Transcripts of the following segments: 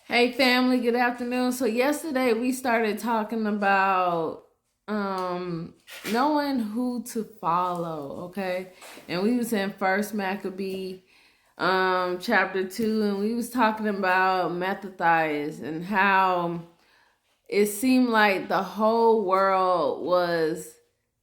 Hey family, good afternoon. So yesterday we started talking about knowing who to follow, okay? And we was in First Maccabee chapter 2, and we was talking about Mattathias and how it seemed like the whole world was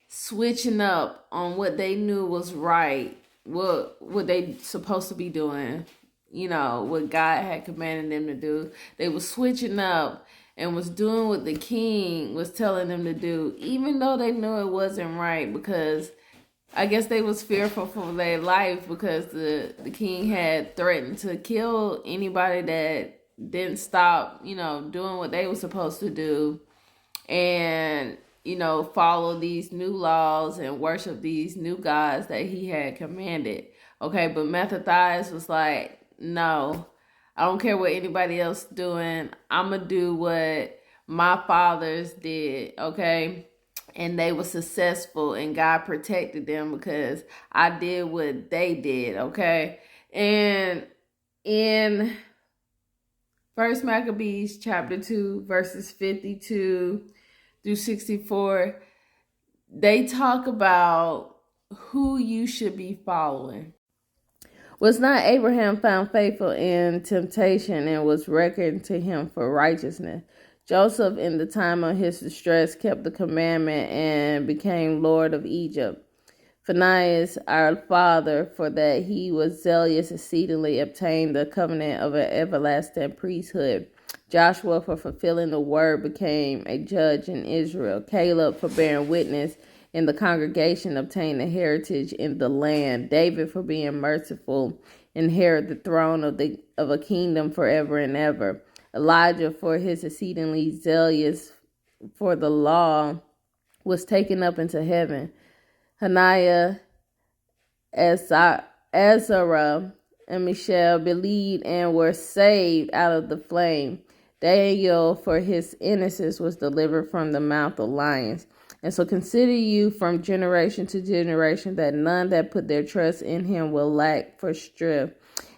switching up on what they knew was right, what they supposed to be doing, what God had commanded them to do. They were switching up and was doing what the king was telling them to do, even though they knew it wasn't right, because I guess they was fearful for their life, because the king had threatened to kill anybody that didn't stop, doing what they were supposed to do, and follow these new laws and worship these new gods that he had commanded. Okay, but Mattathias was like, no, I don't care what anybody else doing. I'm gonna do what my fathers did. Okay, and they were successful, and God protected them because I did what they did. Okay, and in First Maccabees chapter 2 verses 52 through 64, they talk about who you should be following. Was not Abraham found faithful in temptation and was reckoned to him for righteousness? Joseph, in the time of his distress, kept the commandment and became Lord of Egypt. Phinehas, our father, for that he was zealous exceedingly, obtained the covenant of an everlasting priesthood. Joshua, for fulfilling the word, became a judge in Israel. Caleb, for bearing witness in the congregation, obtained a heritage in the land. David, for being merciful, inherited the throne of a kingdom forever and ever. Elijah, for his exceedingly zealous for the law, was taken up into heaven. Hananiah, Azariah, and Mishael believed and were saved out of the flame. Daniel, for his innocence, was delivered from the mouth of lions. And so consider you from generation to generation, that none that put their trust in him will lack for strength.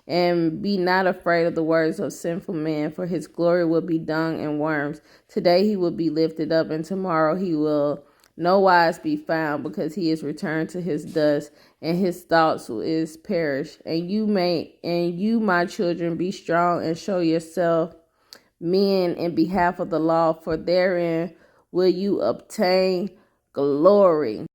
And be not afraid of the words of sinful men, for his glory will be dung and worms. Today he will be lifted up, and tomorrow he will no wise be found, because he is returned to his dust, and his thoughts is perished. And you, my children, be strong and show yourself men in behalf of the law, for therein will you obtain glory.